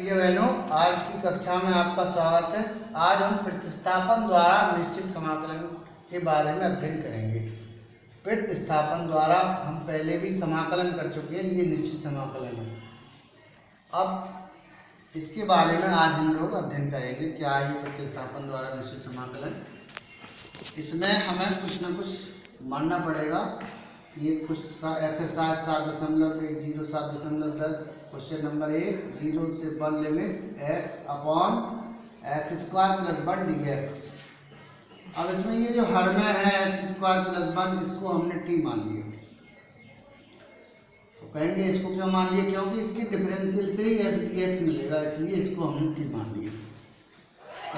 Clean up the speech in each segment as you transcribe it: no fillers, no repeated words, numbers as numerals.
प्रिय बहनों, आज की कक्षा में आपका स्वागत है। आज हम प्रतिस्थापन द्वारा निश्चित समाकलन के बारे में अध्ययन करेंगे। प्रतिस्थापन द्वारा हम पहले भी समाकलन कर चुके हैं, ये निश्चित समाकलन है। अब इसके बारे में आज हम लोग अध्ययन करेंगे, क्या ये प्रतिस्थापन द्वारा निश्चित समाकलन। इसमें हमें कुछ न कुछ मानना पड़ेगा। ये कुछ एक्सरसाइज 7.107.10 क्वेश्चन नंबर 1, 0 से 1 limit x upon x square plus 1 dx। अब इसमें ये जो हर में है एक्स स्क्वायर प्लस 1, इसको हमने t मान लिया। तो कहेंगे इसको क्यों मान लिया, क्योंकि इसके डिफरेंशियल से ही x dx मिलेगा, इसलिए इसको हमने t मान लिया।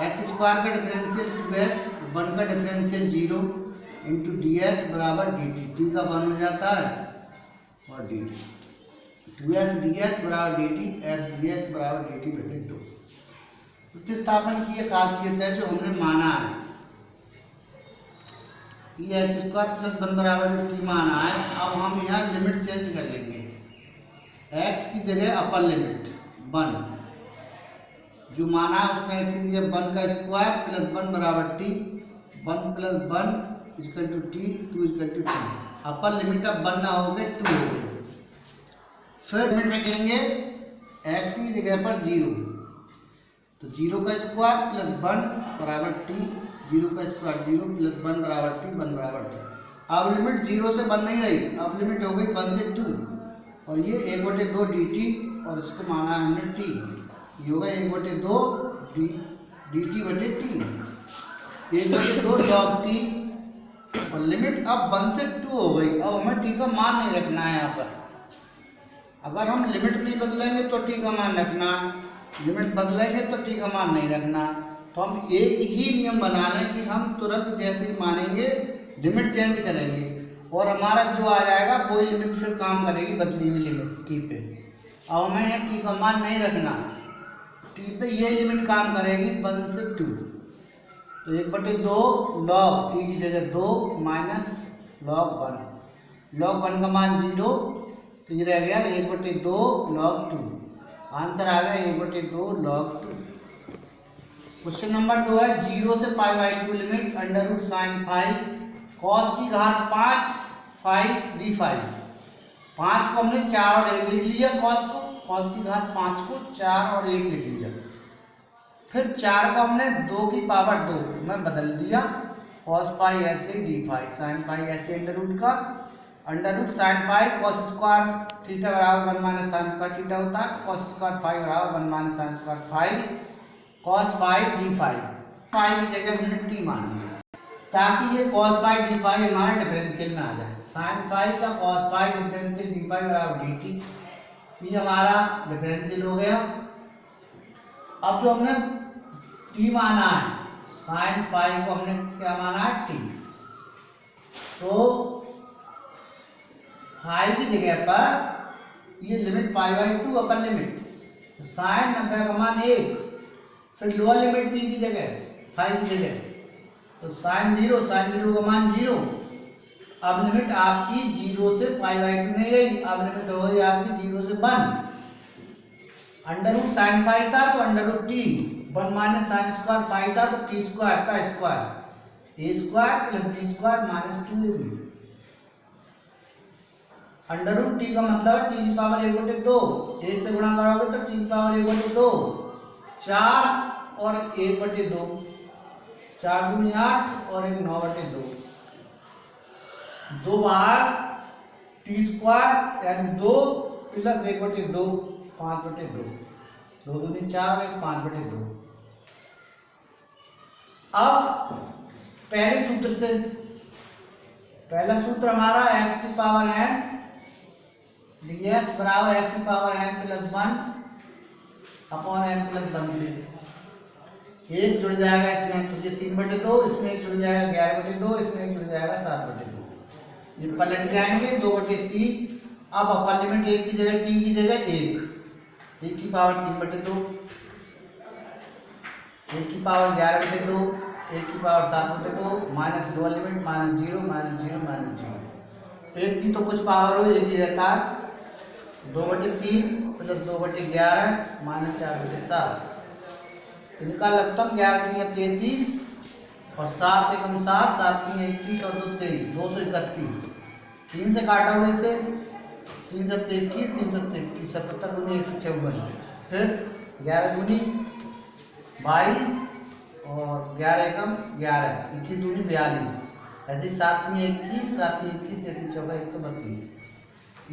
एक्स स्क्वायर का डिफरेंशियल 2x, 1 का डिफरेंशियल 0 इंटू डी एच बराबर डी टी। टी का वन हो जाता है और d t, 2x d h बराबर d t, x d h बराबर डी टी बटे 2। प्रतिस्थापन की ये खासियत है जो हमने माना है। ये एक्स स्क्वायर प्लस 1 बराबर टी माना है। अब हम यहाँ लिमिट चेंज कर लेंगे। x की जगह अपर लिमिट 1 जो माना है उसमें x की जगह 1 का स्क्वायर प्लस 1 बराबर T, 1 plus 1 equal to T, 2 equal to T. Upper limit अब 1 ना हो गए 2 हो गए। फिर लिमिट रखेंगे x की जगह पर 0, तो 0 का स्क्वायर प्लस 1 बराबर टी, 0 का स्क्वायर 0 प्लस 1 बराबर टी, 1 बराबर टी। अब लिमिट 0 से 1 नहीं रही, अब लिमिट हो गई 1 से 2 और ये 1/2 डी टी और इसको माना है हमने टी। ये होगा 1/2 डी टी बटे टी, 1/2 लॉग टी। और लिमिट अब 1 से 2 हो गई। अब हमें टी का मान नहीं रखना है यहाँ पर। अगर हम लिमिट नहीं बदलेंगे तो टी का मान रखना, लिमिट बदलेंगे तो टी का मान नहीं रखना। तो हम एक ही नियम बना लें कि हम तुरंत जैसे ही मानेंगे लिमिट चेंज करेंगे और हमारा जो आ जाएगा वही लिमिट फिर काम करेगी, बदली हुई लिमिट टी पे। अब हमें यहाँ टी का मान नहीं रखना, टी पे ये लिमिट काम करेगी 1 से 2। तो 1/2 लॉग टी की जगह 2 माइनस लॉग 1। लॉग 1 का मान 0, तो ये रह गया 1/2 लॉग 2। आंसर आ गया 1/2 लॉग 2। क्वेश्चन नंबर 2 है 0 से π/2 limit under root sine phi cos की घात 5 फाई डी फाई। 5 को हमने 4 और 1 लिख लिया, कॉस की घात 5 को 4 और 1 लिख लिया। फिर 4 को हमने 2 की पावर 2 में बदल दिया, कॉस पाई ऐसे डी फाई, साइन पाई ऐसे under root sine pi cos square theta बराबर 1 माइनस साइन स्क्वायर थीटा होता है, कॉस स्क्वायर फाई बराबर 1 minus sine square phi cos phi d phi. Phi की जगह हमने टी मान लिया ताकि ये कॉस पाई डी फाई हमारे डिफरेंशियल में आ जाए। साइन फाई का cos pi differential d phi बराबर डी टी, ये हमारा डिफरेंशियल हो गया। अब जो हमने टी माना है, साइन पाई को हमने क्या माना है टी, तो फाई की जगह पर ये लिमिट π/2 अपर लिमिट, साइन 90 का मान 1, फिर लोअर लिमिट टी की जगह फाई की जगह, तो साइन 0 का मान 0। अब लिमिट आपकी 0 से π/2 नहीं रही, अब लिमिट हो गई आपकी 0 से 1। अंडर रूट साइन फाई था तो under root t, 1 minus sine square phi था तो टी स्क्वायर का square, a square plus B square minus 2ab। Under root t का मतलब टी की पावर 1/2, 1 से गुणा करोगे तो टी की पावर 1/2, 4 और 1/2, 4 दूनी 8 और 1 9/2, 2 बाहर टी स्क्वायर यानी 2 प्लस 1/2 5/2, 2 दूनी 4 और 1 5/2। अब पहले सूत्र से, पहला सूत्र हमारा x की पावर n dx बराबर x की power n plus 1 upon n plus 1 से 1 जुड़ जाएगा इसमें, तो ये 3/2, इसमें 1 जुड़ जाएगा 11/2, इसमें 1 जुड़ जाएगा 7/2। ये पलट जाएंगे 2/3। अब अपर लिमिट 1 की जगह t की जगह 1 की पावर 3/2, 1 की पावर 11/2, 1 की पावर 7/2 माइनस लोअर लिमिट -0 -0 -0। 1 की तो कुछ पावर हो, 1 ही रहता है। 2/3 प्लस 2/11 माइनस 4/7। इनका लगभग 11 33 और 7 एकम 7, 7 21 और 2 23, 231। 3 से काटा हुआ इसे, 3 7 21, 3 7 21, 77 दूनी 154। फिर 11 दूनी 22 और 11 एकम 11, 21 दूनी 42। ऐसे 7 21, 7 21, 33 चौका 132।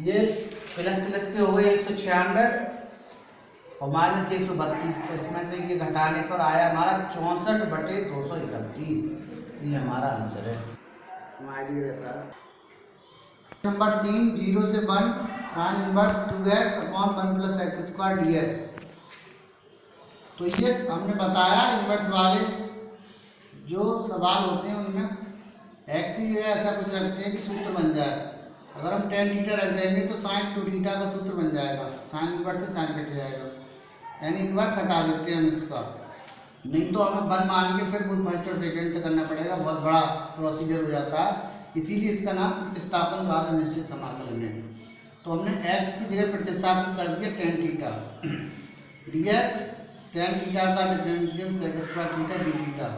ये प्लस प्लस के हो गए 196 और माइनस 132। तो इसमें से ये घटाने पर आया हमारा 64/231। ये हमारा आंसर है। नंबर 3, 0 से 1 sine inverse 2x upon 1 plus x square dx। तो ये हमने बताया इनवर्स वाले जो सवाल होते हैं उनमें एक्स ही ऐसा कुछ रखते हैं कि सूत्र बन जाए। अगर हम tan थीटा रख देंगे तो sin 2 थीटा का सूत्र बन जाएगा, साइन इनवर्स से साइन कट जाएगा, यानी इनवर्स हटा देते हैं हम इसका। नहीं तो हमें 1 मान के फिर वो फर्स्ट और सेकेंड से करना पड़ेगा, बहुत बड़ा प्रोसीजर हो जाता है। इसीलिए इसका नाम प्रतिस्थापन द्वारा निश्चित समाकलन है। तो हमने x की जगह प्रतिस्थापन कर दिया tan theta dx, tan theta का differential sec square theta d theta.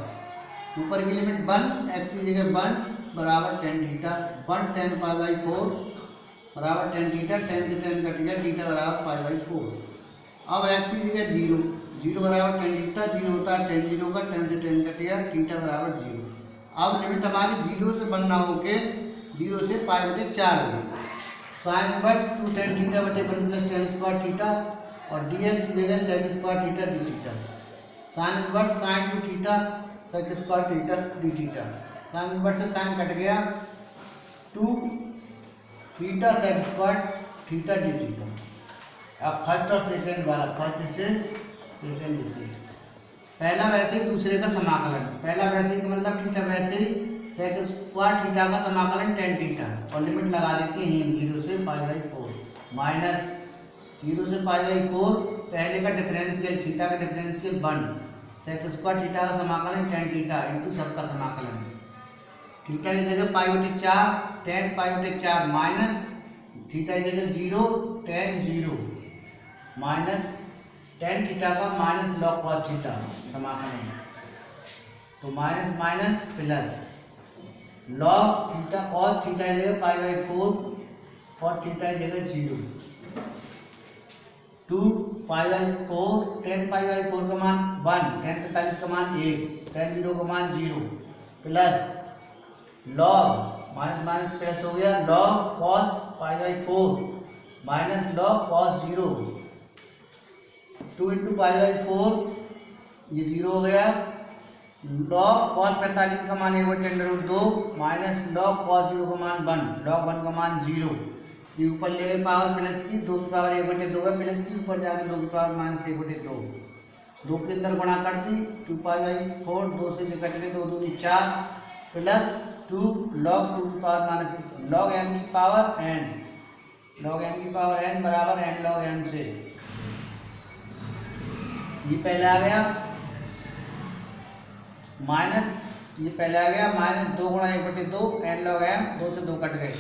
ऊपर की लिमिट 1, x की जगह 1 बराबर tan थीटा, 1 tan π/4 बराबर tan थीटा, tan से tan कट गया, थीटा बराबर π/4। अब x की जगह 0, 0 बराबर tan थीटा, 0 होता है tan 0 का, tan से tan कट गया, थीटा बराबर 0। अब लिमिट हमारी 0 से 1 ना होके 0 से π/4 होगी। साइन इनवर्स 2 tan थीटा बटे 1 प्लस tan स्क्वायर थीटा और dx की जगह sec square theta d theta. Sine inverse sin 2 theta sec square theta d theta. Sine inverse से साइन कट गया, 2 theta sec square theta d theta. अब first और second वाला, first से second से, पहला वैसे ही दूसरे का समाकलन। पहला वैसे ही मतलब थीटा वैसे ही, sec स्क्वायर थीटा का समाकलन tan थीटा और लिमिट लगा देते हैं 0 से π/4 माइनस 0 से π/4 पहले का डिफरेंशियल थीटा का डिफरेंशियल 1, sec स्क्वायर थीटा का समाकलन tan थीटा इंटू सबका समाकलन। थीटा की जगह π/4 tan π/4 माइनस थीटा की जगह 0 tan 0 माइनस tan थीटा का माइनस log cos थीटा समाकलन। तो minus minus plus log theta cos theta की जगह π/4 और थीटा की जगह 0, 2 π/4 tan π/4 का मान 1, tan 45 का मान 1, tan 0 का मान 0 plus log minus minus plus हो गया log cos π/4 minus log cos 0, 2 into π/4 ये 0 हो गया, log cos 45 का मान 1/√2 माइनस log cos 0 का मान 1, log 1 का मान 0। ये ऊपर ले गए पावर प्लस की, 2 की पावर 1/2 है प्लस की, ऊपर जाके 2 की पावर माइनस 1/2, 2 के अंदर गुणा कर दी, 2π/4 2 से जो कट गए 2 दूनी 4 प्लस 2 log 2 की पावर माइनस log m की पावर n, log m की पावर n बराबर n log m से। ये पहले आ गया माइनस, ये पहले आ गया माइनस 2 गुणा 1/2 n log m, 2 से 2 कट गए,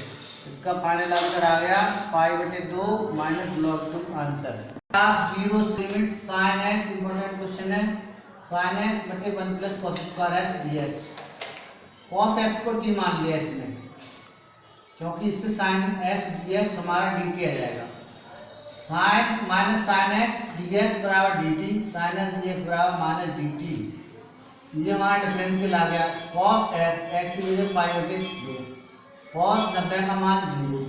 इसका फाइनल आंसर आ गया π/2 माइनस log 2 आंसर। आप 0 से limit sin x, important question है, sin x बटे 1 plus cos square x dx। cos x को t मान लिया इसमें, क्योंकि इससे sin x dx हमारा dt आ जाएगा। sin minus sin x dx बराबर dt, sin x dx बराबर माइनस dt। ये हमारा डिफरेंशियल आ गया। cos x, x की जगह π/2, cos 90 का मान 0,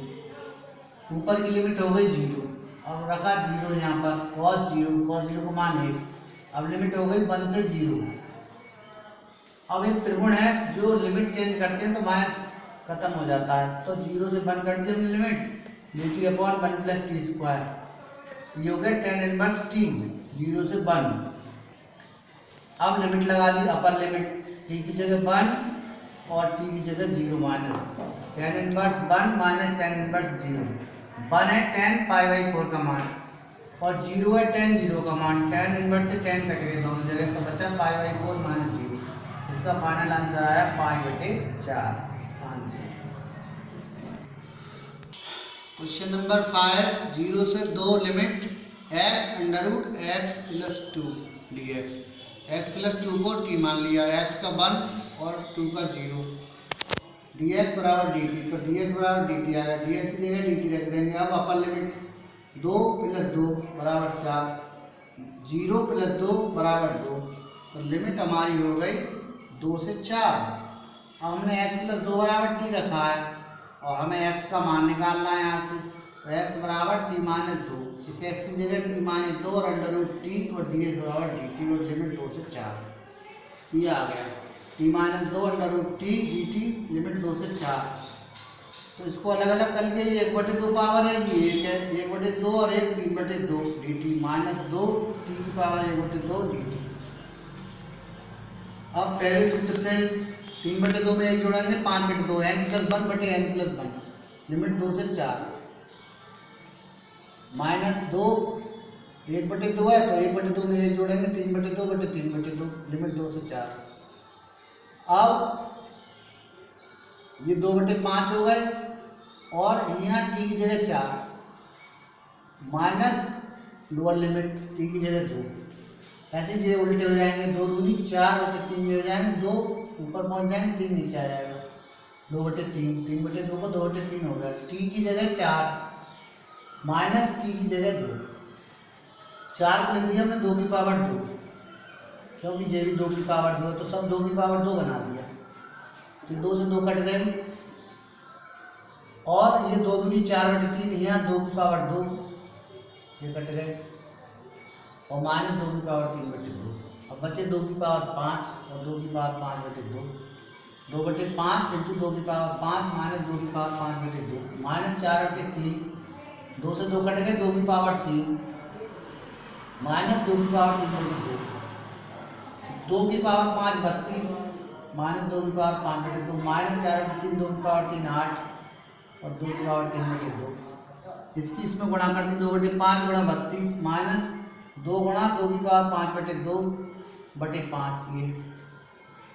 ऊपर की लिमिट हो गई 0, अब रखा 0 यहाँ पर, cos 0 का मान 1, अब लिमिट हो गई 1 से 0। अब एक त्रिकोण है जो लिमिट चेंज करते हैं तो माइनस खत्म हो जाता है, तो 0 से 1 कर दी हमने limit, dt/1 plus T square, ये हो गया tan इनवर्स t 0 से 1। अब लिमिट लगा दी, अपर लिमिट t की जगह 1 और t की जगह 0 minus tan inverse 1 minus tan inverse 0, 1 है tan π/4 का मान और 0 है tan 0 का मान, tan इनवर्स से tan कट गए दोनों जगह, तो बचा π/4 माइनस 0। इसका फाइनल आंसर आया π/4 आंसर। क्वेश्चन नंबर 5, 0 से 2 limit x under root x plus 2 d x. X plus 2 को t मान लिया, x का 1 और 2 का 0, डी एक्स बराबर डी टी। तो डी एक्स बराबर डी टी आएगा, डी एक्स की जगह डी टी रख देंगे। अब अपर लिमिट 2 प्लस 2 बराबर 4, 0 प्लस 2 बराबर 2। तो लिमिट हमारी हो गई 2 से 4। अब हमने x प्लस 2 बराबर t रखा है और हमें x का मान निकालना है यहाँ से। तो x बराबर t माइनस 2, इस x की जगह t माइनस 2 और अंडर रूट t और डी एक्स बराबर डी टी और लिमिट 2 से 4। ये आ गया t minus 2 under root T d T limit 2 से 4। तो इसको अलग अलग कर लिए, ये 1/2 पावर है, ये 1 है, 1/2 और 1 3/2 डी टी माइनस 2 टी की पावर 1/2 डी टी। अब पहले सूत्र से 3/2 में 1 जोड़ेंगे 5/2 n प्लस 1 बटे n प्लस 1 लिमिट 2 से 4 माइनस 2 1/2 है तो 1/2 में 1 जोड़ेंगे 3/2 बटे 3/2 लिमिट 2 से 4। अब ये 2/5 हो गए और यहाँ t की जगह 4 माइनस लोअर लिमिट t की जगह 2। ऐसे ये उल्टे हो जाएंगे, 2 दूनी 4/3 हो जाएंगे, 2 ऊपर पहुंच जाएंगे, 3 नीचे आ जाएगा, 2/3, 3/2 को 2/3 हो गया। t की जगह 4 माइनस t की जगह 2, 4 को लिख दिया हमने 2 की पावर 2, क्योंकि जे भी 2 की पावर 2 तो सब 2 की पावर 2 बना दिया। तो 2 से 2 कट गए और ये 2 दूनी 4/3, यहाँ 2 की पावर 2 ये कट गए और माइनस 2 की पावर 3/2। अब बचे 2 की पावर 5 और 2 की पावर 5/2, 2/5 इंटू 2 की पावर 5 माइनस 2 की पावर 5/2 माइनस 4/3, 2 से 2 कट गए, 2 की पावर 3 माइनस 2 की पावर 3/2, 2 की पावर 5 32 माइनस 2 की पावर 5/2 माइनस 4/3, 2 की पावर 3 8 और 2 की पावर 3/2। इसकी इसमें गुणा कर दी, 2/5 गुणा 32 माइनस 2 गुणा 2 की पावर 5/2 बटे 5, ये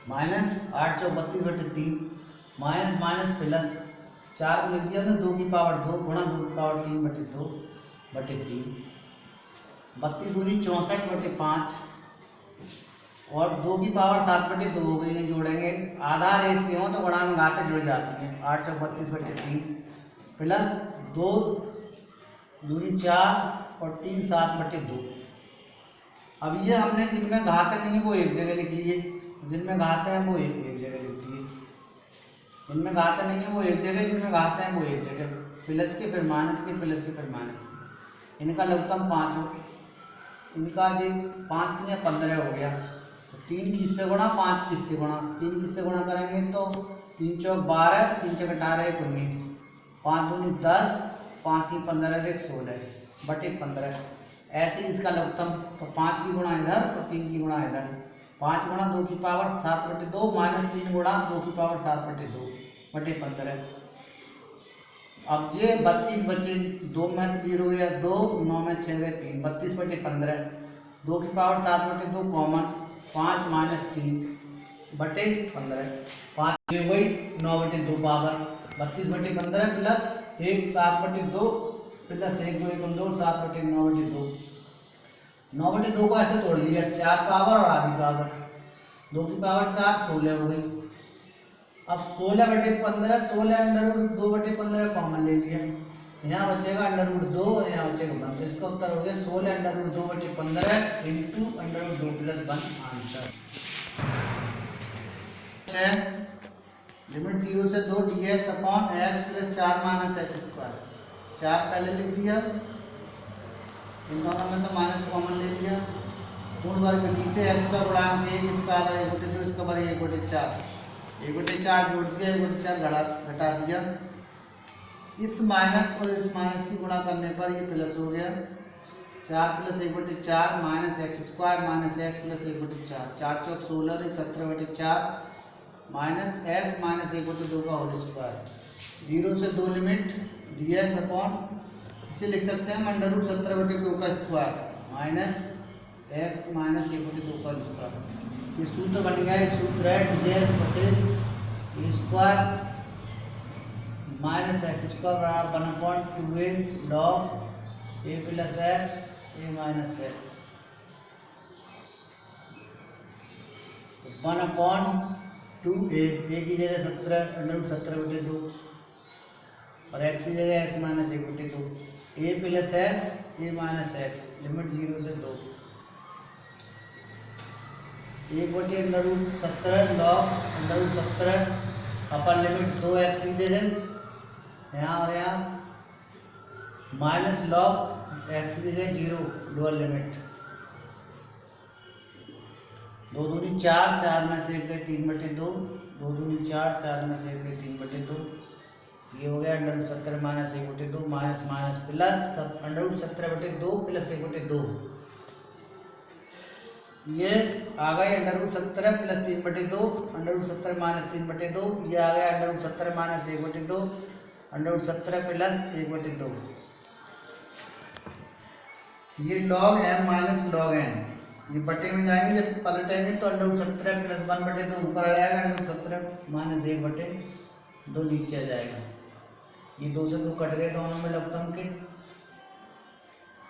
माइनस 8 चौक 32/3 माइनस माइनस प्लस 4 को लिख दिया हमने 2 की पावर 2 गुणा 2 की पावर 3/2 बटे 3, 32 दूनी 64/5 और 2 की पावर 7/2 हो गई। जोड़ेंगे आधार एक से हो तो गुणा में घातें जुड़ जाती हैं, 8 चौक 32/3 प्लस 2 दूनी 4 और 3 7/2। अब ये हमने जिनमें घातें नहीं है वो एक जगह लिख लिए, जिनमें घातें हैं वो एक जगह लिख दिए, जिनमें घातें नहीं है वो एक जगह, जिनमें घातें हैं वो एक जगह, प्लस के फिर माइनस के, प्लस के फिर माइनस के। इनका लघुत्तम 5 हो, इनका जी 5 3 15 हो गया, तो 3 की इससे गुणा 5 की इससे गुणा, 3 की इससे गुणा करेंगे तो 3 चौक 12 3 चौक 18 19, 5 दूनी 10 5 3 15 1 16 बटे 15। ऐसे इसका लघुत्तम तो 5 की गुणा इधर और 3 की गुणा इधर, 5 गुणा 2 की पावर 7/2 माइनस 3 गुणा 2 की पावर 7/2 बटे 15। अब ये 32 बचे, 2 में से 0 गया 2, 9 में 6 गए 3, 32 बटे 15, 2 की पावर 7/2 कॉमन, 5 माइनस 3 बटे 15, 5 ये वही 9/2 पावर 32 बटे 15 प्लस 1 7/2 प्लस 1 2 1 2 7/9/2, 9/2 को ऐसे तोड़ लिया, 4 पावर और आधी पावर, 2 की पावर 4 16 हो गई। अब 16/15 16 अंडर रूट 2/15 कॉमन ले लिया, यहाँ बचेगा अंडर रूट 2 और यहाँ बचेगा 1, तो इसका उत्तर हो गया 16 under root 2/15 into under root 2 plus 1 answer है। लिमिट 0 से 2 dx upon x plus 4 minus x square, 4 पहले लिख दिया, इन दोनों में से माइनस कॉमन ले लिया, पूर्ण वर्ग विधि से x का गुणांक 1 इसका आधा 1/2 इसका बराबर 1/4, 1/4 जोड़ दिया, 1/4 घटा दिया, इस माइनस और इस माइनस की गुणा करने पर ये प्लस हो गया, 4 plus 1/4 minus x square minus x plus 1/4, 4 चौक 16 17/4 माइनस एक्स माइनस 1/2 का होल स्क्वायर। 0 से 2 लिमिट dx अपॉन, इसे लिख सकते हैं अंडर रूट 17/2 का स्क्वायर माइनस एक्स माइनस 1/2 का स्क्वायर। ये सूत्र बन गया, एक सूत्र है dx बटे स्क्वायर माइनस एक्स स्क्वायर बराबर 1/2a लॉग ए प्लस एक्स ए माइनस एक्स 1/2a की जगह 17√17/2 और एक्स की जगह एक्स माइनस 1/2 ए प्लस एक्स ए माइनस एक्स लिमिट 0 से 2 1/√17 लॉग √17 अपर लिमिट 2x की जगह यहाँ और यहाँ माइनस लॉग एक्स की जगह 0 लोअर लिमिट 2 दूनी 4 4 में से 1 गए 3/2 2 दूनी 4 4 में से 1 गए 3/2 ये हो गया √17 minus 1/2 minus minus plus √17/2 plus 1/2 ये आ गए √17 प्लस 3/2 √17 माइनस 3/2 ये आ गया √17 माइनस 1/2 √17 प्लस 1/2 ये log m minus log n ये बटे में जाएंगे जब पलटेंगे तो √17 प्लस 1/2 ऊपर आ जाएगा √17 माइनस 1/2 नीचे आ जाएगा। ये 2 से 2 कट गए दोनों में लघुत्तम के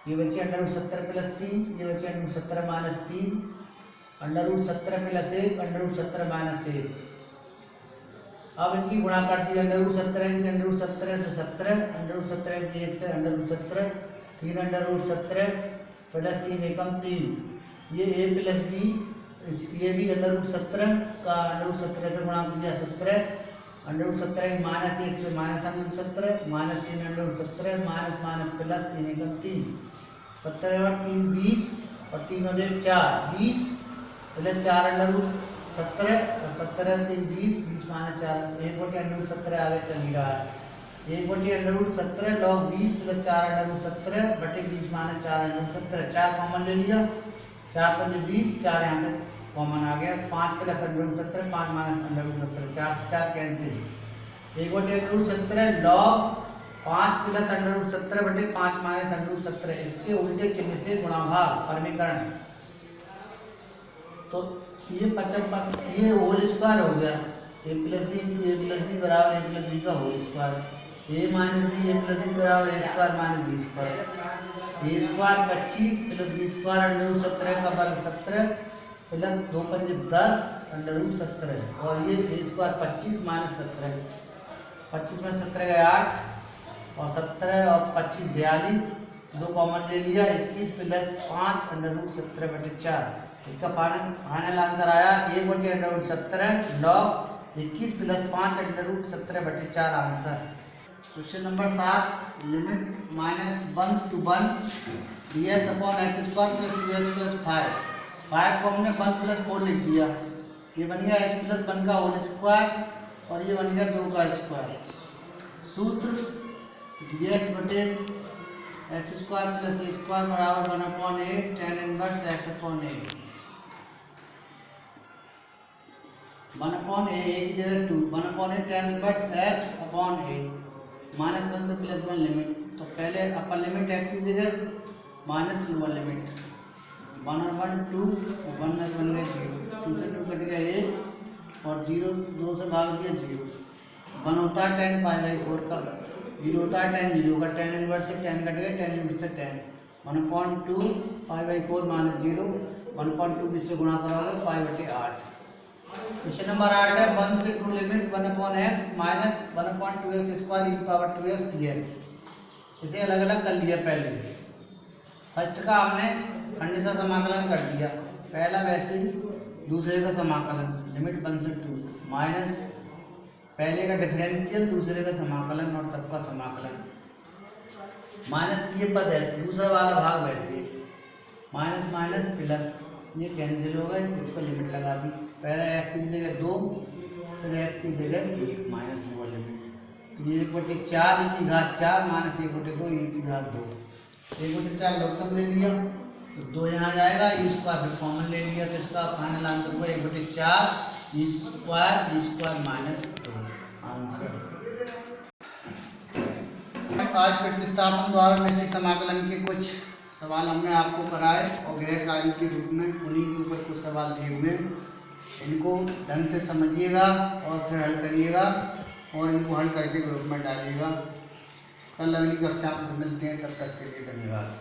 ये बची √17 प्लस 3 ये बची √17 माइनस 3 √17 प्लस 1 √17 माइनस 1 अब इनकी गुणा कर दी √17 की √17 से 17 √17 की 1 से √17 3 √17 प्लस 3 एकम 3 ये a प्लस बी ये भी √17 का √17 से गुणा किया 17 √17 माइनस 1 से minus √17 minus 3 √17 minus minus plus 3 एकम 3 17 और 3 20 और 3 हो जाए 4 20 प्लस 4 √17 और 17 3 20 20 माइनस 4 1/√17 आगे चल रहा है 1/√17 लॉग 20 प्लस 4 √17 बटे 20 माइनस 4 √17 4 कॉमन ले लिया 4 पंजे 20 4 यहाँ से कॉमन आ गया 5 प्लस √17 5 माइनस √17 4 से 4 कैंसिल 1/√17 लॉग 5 प्लस √17 बटे 5 माइनस √17 इसके उल्टे चिन्ह से गुणा भाग समीकरण तो ये 55 ये होल स्क्वायर हो गया a plus B into A plus B बराबर a प्लस बी का whole square a minus B A plus B बराबर a स्क्वायर minus B square a square 25 plus B square √17 का वर्ग 17 प्लस 2 पंजे 10 √17 और ये a स्क्वायर 25 माइनस 17 25 में 17 गए 8 और 17 और 25 42 2 कॉमन ले लिया 21 प्लस 5 √17 बटे 4 इसका फाइनल आंसर आया 1/√17 लॉग 21 प्लस 5 √17 बटे 4 answer. Question number 7 limit -1 to 1 dx upon x square plus 2x plus 5 को हमने 1 प्लस 4 लिख दिया ये बन गया x प्लस 1 का होल स्क्वायर और ये बन गया 2 का स्क्वायर सूत्र dx बटे x square plus a square बराबर 1/a tan inverse x upon a 1/a की जगह 2 1/a tan inverse x upon a -1 से +1 लिमिट तो पहले अपर लिमिट x की जगह माइनस लोअर लिमिट 1 और 1 2 1 में बन गए 0 2 से 2 कट गया 1 और 0 2 से भाग दिया 0 1 होता है tan π/4 का 0 होता है tan 0 का tan इनवर्स से tan कट गया tan इनवर्स से tan 1/2 π/4 माइनस 0 1/2 इससे गुणा करोगे π/8। क्वेश्चन नंबर 8 है 1 से 2 limit 1/x minus 1/2x square e power 2x dx इसे अलग अलग कर लिया पहले फर्स्ट का हमने खंडित समाकलन कर दिया पहला वैसे ही दूसरे का समाकलन लिमिट 1 से 2 माइनस पहले का डिफरेंशियल दूसरे का समाकलन और सबका समाकलन माइनस ये पद है दूसरा वाला भाग वैसे माइनस माइनस प्लस ये कैंसिल हो गए इस पर लिमिट लगा दी पहले x की जगह 2 फिर x की जगह 1 माइनस लोअर लिमिट तो ये 1/4 e की घात 4 माइनस 1/2 e की घात 2 1/4 लघुत्तम ले लिया तो 2 यहाँ जाएगा e स्क्वायर फिर कॉमन ले लिया तो इसका फाइनल आंसर हुआ 1/4 e स्क्वायर माइनस 2 आंसर। आज प्रतिस्थापन द्वारा निश्चित समाकलन के कुछ सवाल हमने आपको कराए और गृह कार्य के रूप में उन्हीं के ऊपर कुछ सवाल दिए हुए हैं इनको ढंग से समझिएगा और फिर हल करिएगा और इनको हल करके ग्रुप में डालिएगा। कल अगली कक्षा में मिलते हैं, तब तक के लिए धन्यवाद।